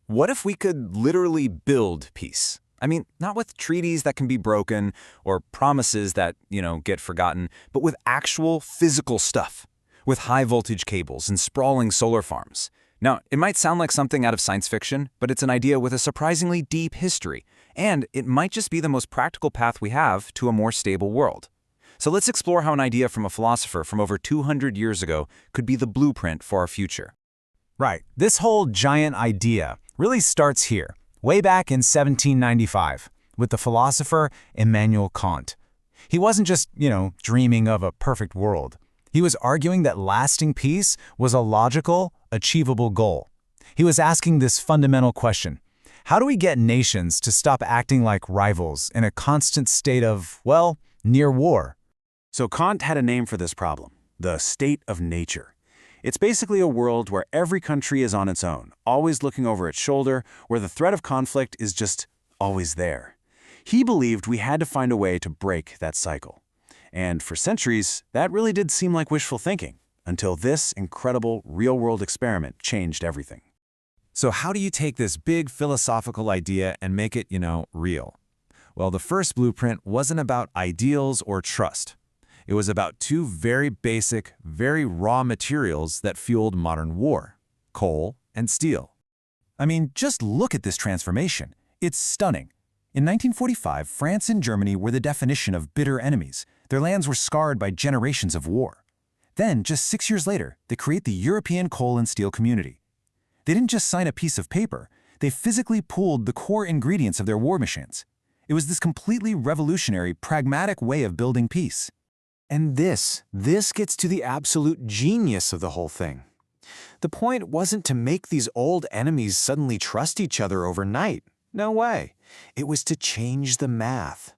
What if we could literally build peace? I mean, not with treaties that can be broken or promises that, get forgotten, but with actual physical stuff, with high voltage cables and sprawling solar farms. Now, it might sound like something out of science fiction, but it's an idea with a surprisingly deep history, and it might just be the most practical path we have to a more stable world. So let's explore how an idea from a philosopher from over 200 years ago could be the blueprint for our future. Right. This whole giant idea really starts here, way back in 1795, with the philosopher Immanuel Kant. He wasn't just, dreaming of a perfect world. He was arguing that lasting peace was a logical, achievable goal. He was asking this fundamental question: how do we get nations to stop acting like rivals in a constant state of, near war? So Kant had a name for this problem: the state of nature. It's basically a world where every country is on its own, always looking over its shoulder, where the threat of conflict is just always there. He believed we had to find a way to break that cycle. And for centuries, that really did seem like wishful thinking, until this incredible real-world experiment changed everything. So how do you take this big philosophical idea and make it, real? Well, the first blueprint wasn't about ideals or trust. It was about two very basic, very raw materials that fueled modern war: coal and steel. I mean, just look at this transformation. It's stunning. In 1945, France and Germany were the definition of bitter enemies. Their lands were scarred by generations of war. Then, just 6 years later, they create the European Coal and Steel Community. They didn't just sign a piece of paper. They physically pooled the core ingredients of their war machines. It was this completely revolutionary, pragmatic way of building peace. And this gets to the absolute genius of the whole thing. The point wasn't to make these old enemies suddenly trust each other overnight. No way. It was to change the math.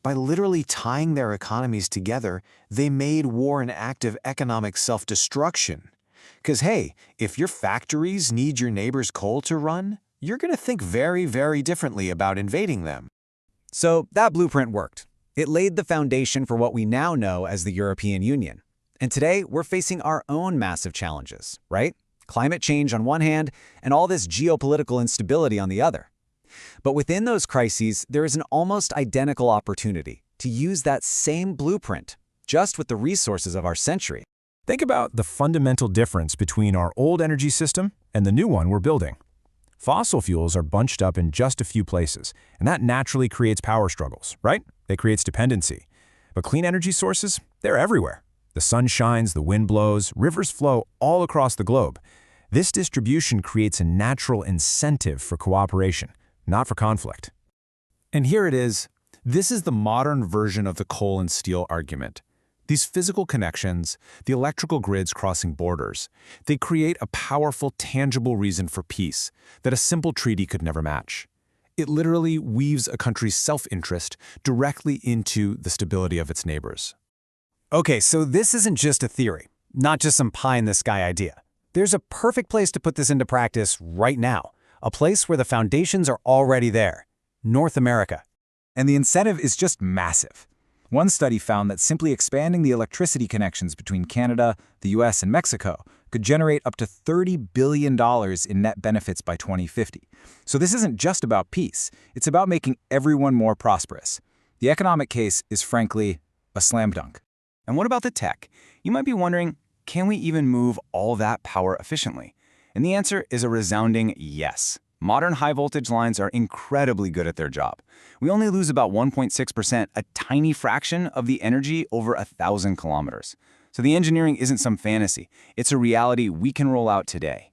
By literally tying their economies together, they made war an act of economic self-destruction. Because hey, if your factories need your neighbor's coal to run, you're going to think very, very differently about invading them. So that blueprint worked. It laid the foundation for what we now know as the European Union. And today, we're facing our own massive challenges, right? Climate change on one hand, and all this geopolitical instability on the other. But within those crises, there is an almost identical opportunity to use that same blueprint, just with the resources of our century. Think about the fundamental difference between our old energy system and the new one we're building. Fossil fuels are bunched up in just a few places, and that naturally creates power struggles, right? It creates dependency. But clean energy sources, they're everywhere. The sun shines, the wind blows, rivers flow all across the globe. This distribution creates a natural incentive for cooperation, not for conflict. And here it is. This is the modern version of the coal and steel argument. These physical connections, the electrical grids crossing borders, they create a powerful, tangible reason for peace that a simple treaty could never match. It literally weaves a country's self-interest directly into the stability of its neighbors. Okay, so this isn't just a theory, not just some pie-in-the-sky idea. There's a perfect place to put this into practice right now, a place where the foundations are already there: North America. And the incentive is just massive. One study found that simply expanding the electricity connections between Canada, the US, and Mexico could generate up to $30 billion in net benefits by 2050. So this isn't just about peace. It's about making everyone more prosperous. The economic case is, frankly, a slam dunk. And what about the tech? You might be wondering, can we even move all that power efficiently? And the answer is a resounding yes. Modern high-voltage lines are incredibly good at their job. We only lose about 1.6%, a tiny fraction of the energy over 1,000 kilometers. So the engineering isn't some fantasy. It's a reality we can roll out today.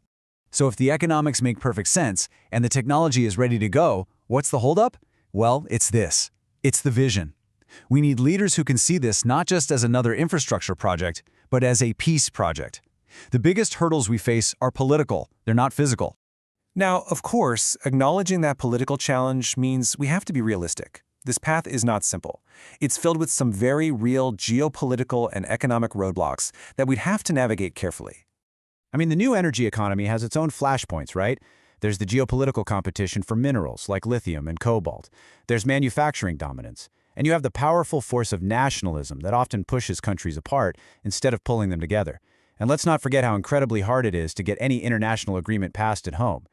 So if the economics make perfect sense and the technology is ready to go, what's the holdup? Well, it's this. It's the vision. We need leaders who can see this not just as another infrastructure project, but as a peace project. The biggest hurdles we face are political. They're not physical. Now, of course, acknowledging that political challenge means we have to be realistic. This path is not simple. It's filled with some very real geopolitical and economic roadblocks that we'd have to navigate carefully. I mean, the new energy economy has its own flashpoints, right? There's the geopolitical competition for minerals like lithium and cobalt. There's manufacturing dominance. And you have the powerful force of nationalism that often pushes countries apart instead of pulling them together. And let's not forget how incredibly hard it is to get any international agreement passed at home.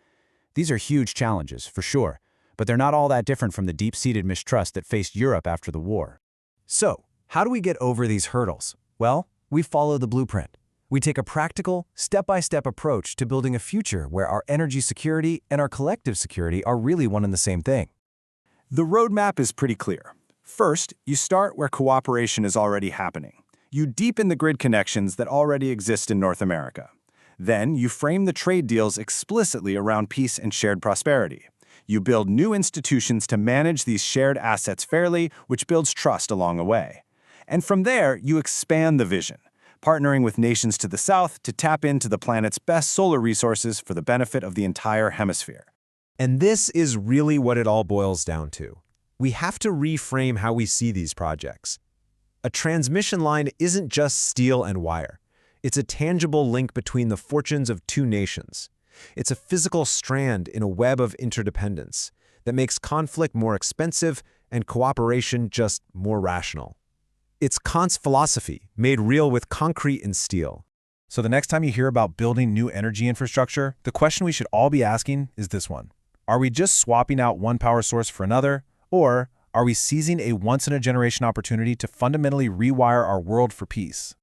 These are huge challenges, for sure, but they're not all that different from the deep-seated mistrust that faced Europe after the war. So, how do we get over these hurdles? Well, we follow the blueprint. We take a practical, step-by-step approach to building a future where our energy security and our collective security are really one and the same thing. The roadmap is pretty clear. First, you start where cooperation is already happening. You deepen the grid connections that already exist in North America. Then, you frame the trade deals explicitly around peace and shared prosperity. You build new institutions to manage these shared assets fairly, which builds trust along the way. And from there, you expand the vision, partnering with nations to the south to tap into the planet's best solar resources for the benefit of the entire hemisphere. And this is really what it all boils down to. We have to reframe how we see these projects. A transmission line isn't just steel and wire. It's a tangible link between the fortunes of two nations. It's a physical strand in a web of interdependence that makes conflict more expensive and cooperation just more rational. It's Kant's philosophy, made real with concrete and steel. So the next time you hear about building new energy infrastructure, the question we should all be asking is this one. Are we just swapping out one power source for another, or are we seizing a once-in-a-generation opportunity to fundamentally rewire our world for peace?